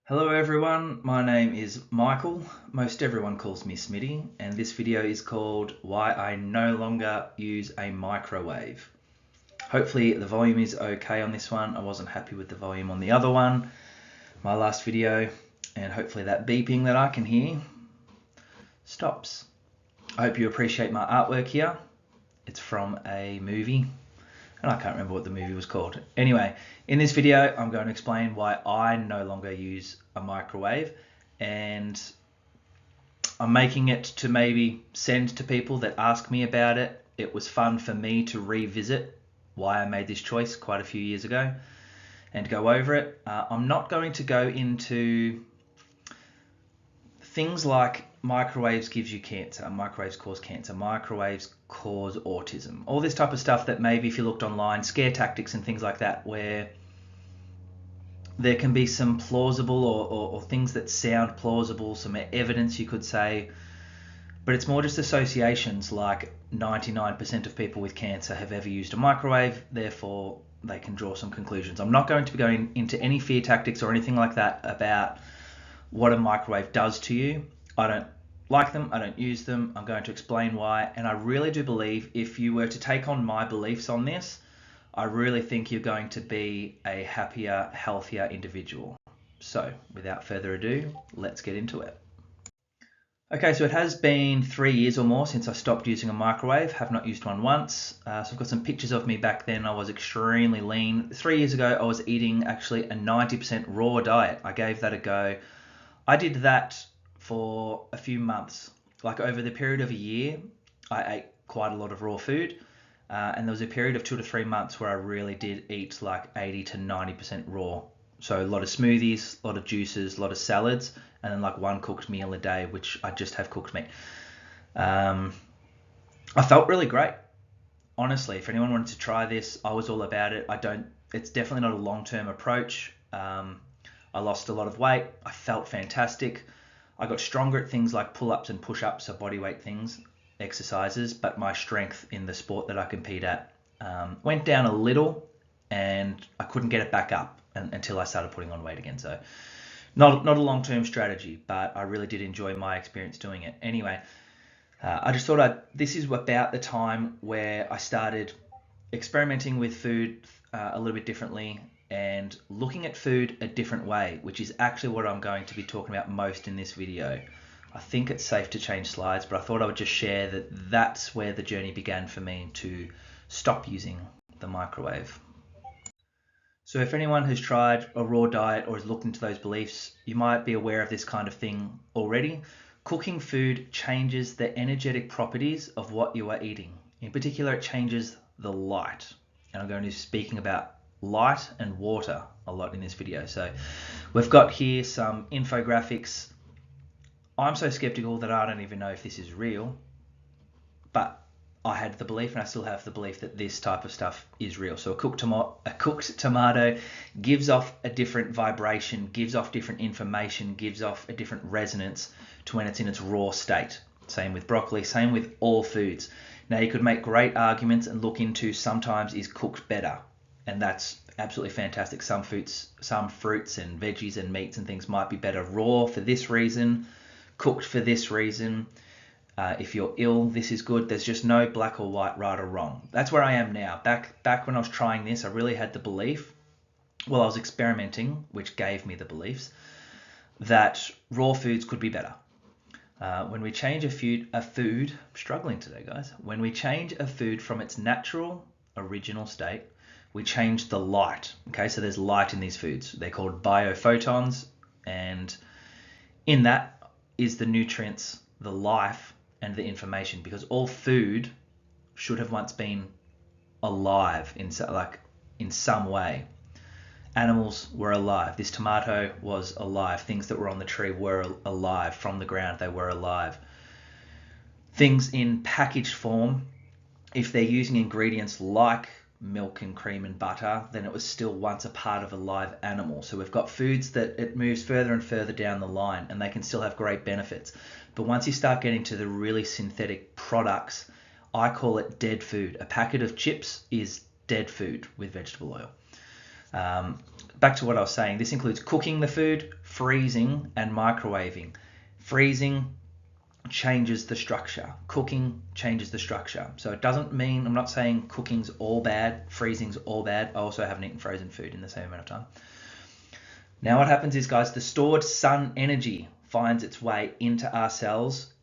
Hello everyone, my name is Michael. Most everyone calls me Smitty, and this video is called Why I No Longer Use a Microwave. Hopefully the volume is okay on this one. I wasn't happy with the volume on the other one, my last video, and hopefully that beeping that I can hear stops. I hope you appreciate my artwork here. It's from a movie, and I can't remember what the movie was called. Anyway, in this video, I'm going to explain why I no longer use a microwave, and I'm making it to maybe send to people that ask me about it. It was fun for me to revisit why I made this choice quite a few years ago and go over it. I'm not going to go into things like microwaves gives you cancer, microwaves cause cancer, microwaves cause autism, all this type of stuff that maybe if you looked online, scare tactics and things like that, where there can be some plausible or things that sound plausible, some evidence you could say, but it's more just associations like 99% of people with cancer have ever used a microwave, therefore they can draw some conclusions. I'm not going to be going into any fear tactics or anything like that about what a microwave does to you. I don't like them, I don't use them. I'm going to explain why, and I really do believe if you were to take on my beliefs on this, I really think you're going to be a happier, healthier individual. So without further ado, let's get into it. Okay, so it has been 3 years or more since I stopped using a microwave. Have not used one once. So I've got some pictures of me back then. I was extremely lean. 3 years ago, I was eating actually a 90% raw diet. I gave that a go. I did that for a few months. Like over the period of a year, I ate quite a lot of raw food. And there was a period of 2 to 3 months where I really did eat like 80 to 90% raw. So a lot of smoothies, a lot of juices, a lot of salads, and then like one cooked meal a day, which I just have cooked meat. I felt really great. Honestly, if anyone wanted to try this, I was all about it. It's definitely not a long-term approach. I lost a lot of weight. I felt fantastic. I got stronger at things like pull-ups and push-ups, so body weight things, exercises, but my strength in the sport that I compete at went down a little, and I couldn't get it back up until I started putting on weight again. So not a long-term strategy, but I really did enjoy my experience doing it. Anyway, I just thought this is about the time where I started experimenting with food a little bit differently and looking at food a different way, which is actually what I'm going to be talking about most in this video. I think it's safe to change slides, but I thought I would just share that that's where the journey began for me to stop using the microwave. So if anyone has tried a raw diet or has looked into those beliefs, you might be aware of this kind of thing already. Cooking food changes the energetic properties of what you are eating. In particular, it changes the light. And I'm going to be speaking about light and water a lot in this video. So we've got here some infographics. I'm so skeptical that I don't even know if this is real, but I had the belief, and I still have the belief, that this type of stuff is real. So a cooked tomato gives off a different vibration, gives off different information, gives off a different resonance to when it's in its raw state. Same with broccoli, same with all foods. Now you could make great arguments and look into sometimes is cooked better, and that's absolutely fantastic. Some fruits and veggies and meats and things might be better raw for this reason, cooked for this reason. If you're ill, this is good. There's just no black or white, right or wrong. That's where I am now. Back when I was trying this, I really had the belief, well, I was experimenting, which gave me the beliefs, that raw foods could be better. When we change a food, I'm struggling today, guys. When we change a food from its natural, original state, we change the light. Okay, so there's light in these foods. They're called biophotons, and in that is the nutrients, the life, and the information, because all food should have once been alive in some way. Animals were alive. This tomato was alive. Things that were on the tree were alive. From the ground, they were alive. Things in packaged form, if they're using ingredients like milk and cream and butter, then it was still once a part of a live animal. So we've got foods that it moves further and further down the line, and they can still have great benefits. But once you start getting to the really synthetic products, I call it dead food. A packet of chips is dead food with vegetable oil. Back to what I was saying, this includes cooking the food, freezing, and microwaving. Freezing changes the structure. Cooking changes the structure. So it doesn't mean, I'm not saying cooking's all bad, freezing's all bad. I also haven't eaten frozen food in the same amount of time. Now what happens is, guys, the stored sun energy finds its way into our cells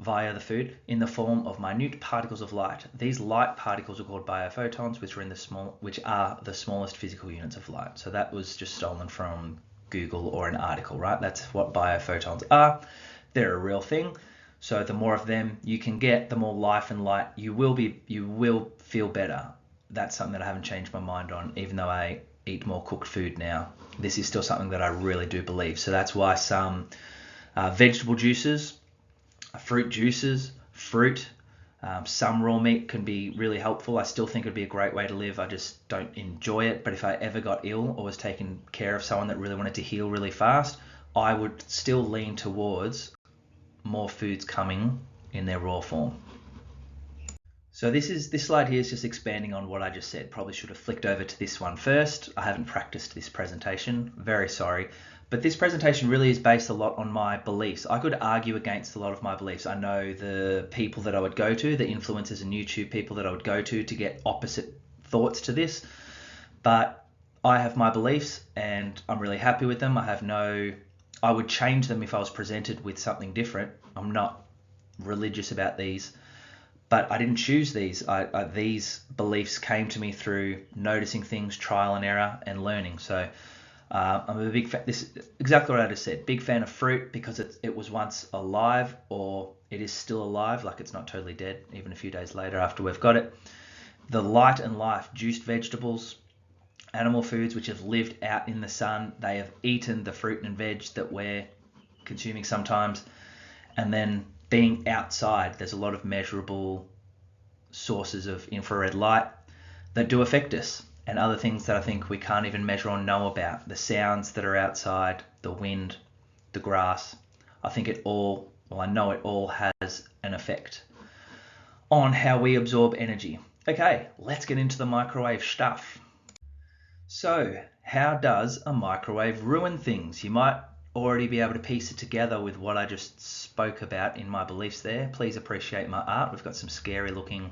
via the food in the form of minute particles of light. These light particles are called biophotons, which are the smallest physical units of light. So that was just stolen from Google or an article, right? That's what biophotons are. They're a real thing. So the more of them you can get, the more life and light you will feel better. That's something that I haven't changed my mind on, even though I eat more cooked food now. This is still something that I really do believe. So that's why some vegetable juices, fruit juices, some raw meat can be really helpful. I still think it'd be a great way to live. I just don't enjoy it. But if I ever got ill or was taking care of someone that really wanted to heal really fast, I would still lean towards more foods coming in their raw form. So this slide here is just expanding on what I just said. Probably should have flicked over to this one first. I haven't practiced this presentation. Very sorry. But this presentation really is based a lot on my beliefs. I could argue against a lot of my beliefs. I know the people that I would go to, the influencers and YouTube people that I would go to get opposite thoughts to this. But I have my beliefs and I'm really happy with them. I would change them if I was presented with something different. I'm not religious about these, but I didn't choose these. These beliefs came to me through noticing things, trial and error, and learning. So I'm a big fan. This is exactly what I just said. Big fan of fruit because it was once alive, or it is still alive, like it's not totally dead, even a few days later after we've got it. The light and life, juiced vegetables, animal foods which have lived out in the sun. They have eaten the fruit and veg that we're consuming sometimes. And then being outside, there's a lot of measurable sources of infrared light that do affect us, and other things that I think we can't even measure or know about. The sounds that are outside, the wind, the grass. I know it all has an effect on how we absorb energy. Okay, let's get into the microwave stuff. So, how does a microwave ruin things? You might already be able to piece it together with what I just spoke about in my beliefs there. Please appreciate my art. We've got some scary looking,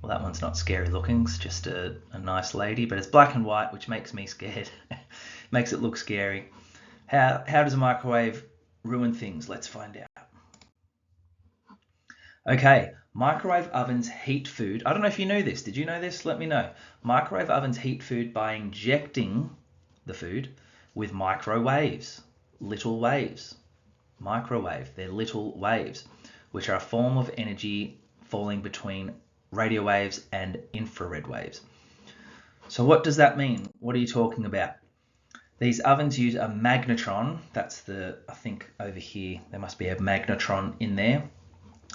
well, that one's not scary looking, it's just a nice lady, but it's black and white, which makes me scared. Makes it look scary. How does a microwave ruin things? Let's find out. Okay, microwave ovens heat food. I don't know if you know this. Did you know this? Let me know. Microwave ovens heat food by injecting the food with microwaves. Little waves. Microwave, they're little waves, which are a form of energy falling between radio waves and infrared waves. So what does that mean? What are you talking about? These ovens use a magnetron. I think over here, there must be a magnetron in there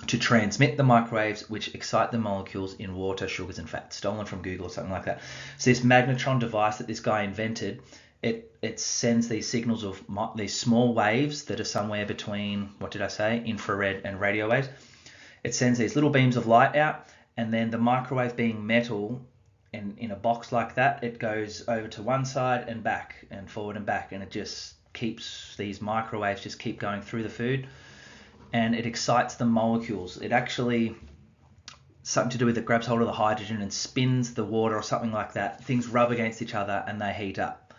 to transmit the microwaves which excite the molecules in water, sugars, and fats. Stolen from Google or something like that. So this magnetron device that this guy invented, it sends these signals of these small waves that are somewhere between, infrared and radio waves. It sends these little beams of light out, and then the microwave being metal and in a box like that, it goes over to one side and back and forward and back, and it just keeps these microwaves just keep going through the food, and it excites the molecules. It actually, something to do with it grabs hold of the hydrogen and spins the water or something like that. Things rub against each other and they heat up.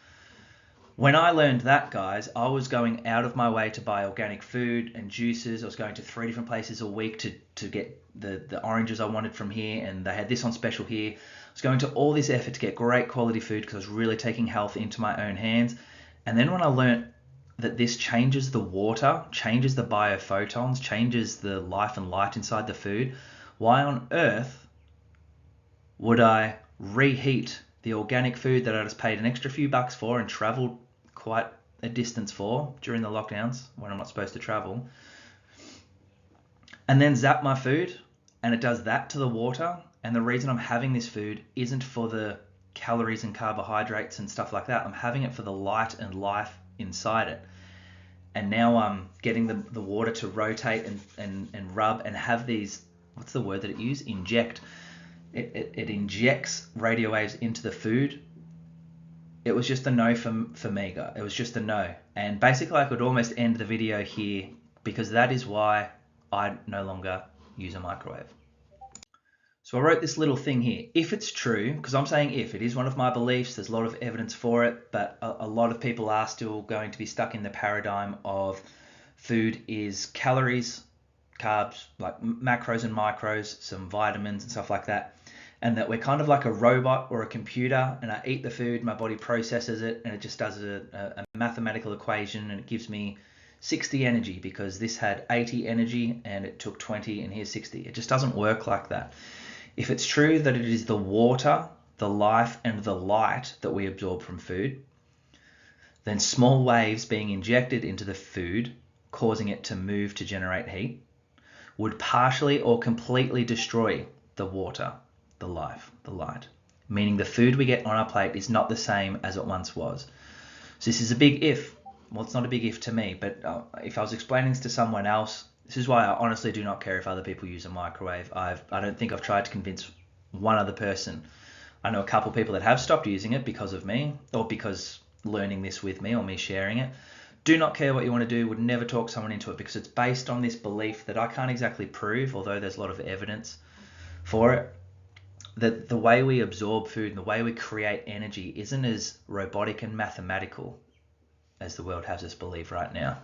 When I learned that, guys, I was going out of my way to buy organic food and juices. I was going to 3 different places a week to get the oranges I wanted from here, and they had this on special here. I was going to all this effort to get great quality food because I was really taking health into my own hands. And then when I learned that this changes the water, changes the biophotons, changes the life and light inside the food, why on earth would I reheat the organic food that I just paid an extra few bucks for and traveled quite a distance for during the lockdowns when I'm not supposed to travel, and then zap my food, and it does that to the water? And the reason I'm having this food isn't for the calories and carbohydrates and stuff like that. I'm having it for the light and life inside it. And now I'm getting the water to rotate and rub and have these, what's the word that it uses? Inject. It injects radio waves into the food it was just a no for me, guy. It was just a no. And basically, I could almost end the video here because that is why I no longer use a microwave. So I wrote this little thing here. If it's true, because I'm saying if, it is one of my beliefs, there's a lot of evidence for it, but a lot of people are still going to be stuck in the paradigm of food is calories, carbs, like macros and micros, some vitamins and stuff like that, and that we're kind of like a robot or a computer, and I eat the food, my body processes it, and it just does a mathematical equation, and it gives me 60 energy because this had 80 energy and it took 20 and here's 60. It just doesn't work like that. If it's true that it is the water, the life, and the light that we absorb from food, then small waves being injected into the food, causing it to move to generate heat, would partially or completely destroy the water, the life, the light, meaning the food we get on our plate is not the same as it once was. So this is a big if. Well, it's not a big if to me, but if I was explaining this to someone else, this is why I honestly do not care if other people use a microwave. I don't think I've tried to convince one other person. I know a couple of people that have stopped using it because of me, or because learning this with me, or me sharing it. Do not care what you want to do, would never talk someone into it, because it's based on this belief that I can't exactly prove, although there's a lot of evidence for it, that the way we absorb food and the way we create energy isn't as robotic and mathematical as the world has us believe right now.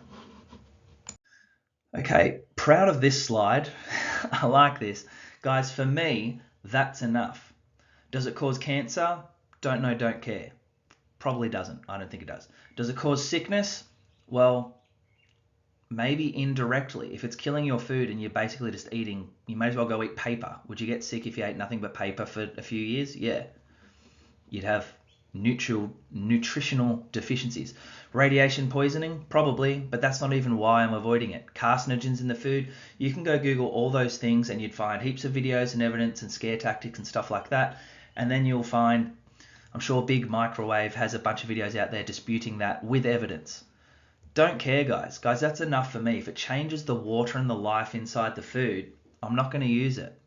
Okay, proud of this slide. I like this. Guys, for me, that's enough. Does it cause cancer? Don't know, don't care. Probably doesn't. I don't think it does. Does it cause sickness? Well, maybe indirectly. If it's killing your food and you're basically just eating, you may as well go eat paper. Would you get sick if you ate nothing but paper for a few years? Yeah. You'd have nutritional deficiencies. Radiation poisoning? Probably, but that's not even why I'm avoiding it. Carcinogens in the food? You can go Google all those things and you'd find heaps of videos and evidence and scare tactics and stuff like that. And then you'll find, I'm sure Big Microwave has a bunch of videos out there disputing that with evidence. Don't care, guys. Guys, that's enough for me. If it changes the water and the life inside the food, I'm not going to use it.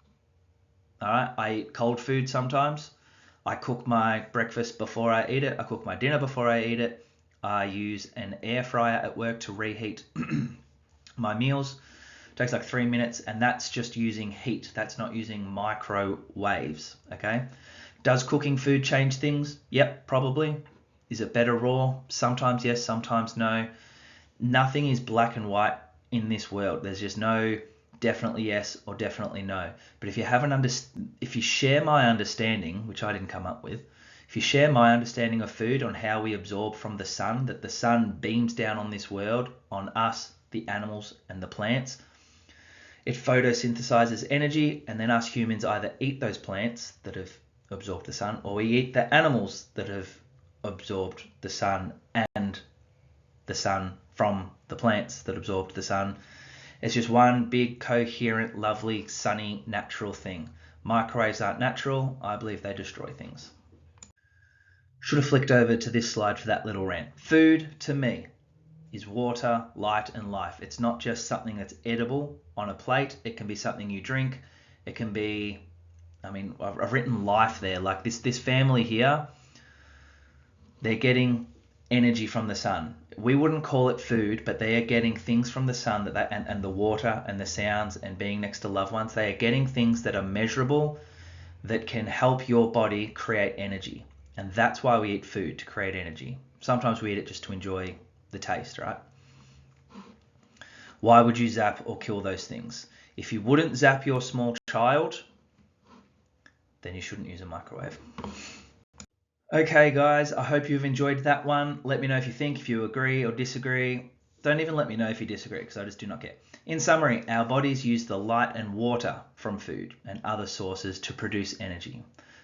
All right? I eat cold food sometimes. I cook my breakfast before I eat it. I cook my dinner before I eat it. I use an air fryer at work to reheat my meals. It takes like 3 minutes, and that's just using heat. That's not using microwaves, okay? Does cooking food change things? Yep, probably. Is it better raw? Sometimes yes, sometimes no. Nothing is black and white in this world. There's just no definitely yes or definitely no. But if you share my understanding, which I didn't come up with, if you share my understanding of food on how we absorb from the sun, that the sun beams down on this world, on us, the animals and the plants, it photosynthesizes energy, and then us humans either eat those plants that have absorbed the sun, or we eat the animals that have absorbed the sun and the sun from the plants that absorbed the sun. It's just one big, coherent, lovely, sunny, natural thing. Microwaves aren't natural. I believe they destroy things. Should have flicked over to this slide for that little rant. Food, to me, is water, light, and life. It's not just something that's edible on a plate. It can be something you drink. It can be, I've written life there. Like this family here, they're getting energy from the sun. We wouldn't call it food, but they are getting things from the sun and the water and the sounds and being next to loved ones. They are getting things that are measurable, that can help your body create energy. And that's why we eat food, to create energy. Sometimes we eat it just to enjoy the taste, right? Why would you zap or kill those things? If you wouldn't zap your small child, then you shouldn't use a microwave. Okay, guys, I hope you've enjoyed that one. Let me know if you think, if you agree or disagree. Don't even let me know if you disagree, because I just do not care. In summary, our bodies use the light and water from food and other sources to produce energy.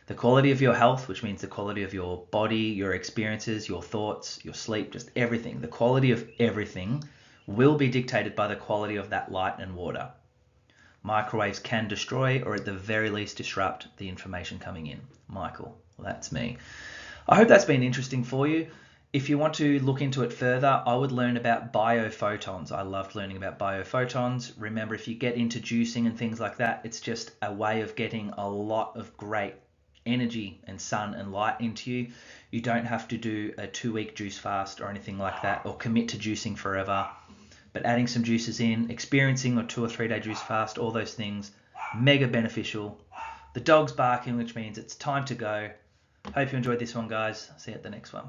The quality of your health, which means the quality of your body, your experiences, your thoughts, your sleep, just everything, the quality of everything will be dictated by the quality of that light and water. Microwaves can destroy, or at the very least disrupt, the information coming in. Michael, well, that's me. I hope that's been interesting for you. If you want to look into it further, I would learn about biophotons. I loved learning about biophotons. Remember, if you get into juicing and things like that, it's just a way of getting a lot of great energy and sun and light into you. You don't have to do a 2-week juice fast or anything like that, or commit to juicing forever. But adding some juices in, experiencing a 2 or 3 day juice fast, all those things, mega beneficial. The dog's barking, which means it's time to go. Hope you enjoyed this one, guys. See you at the next one.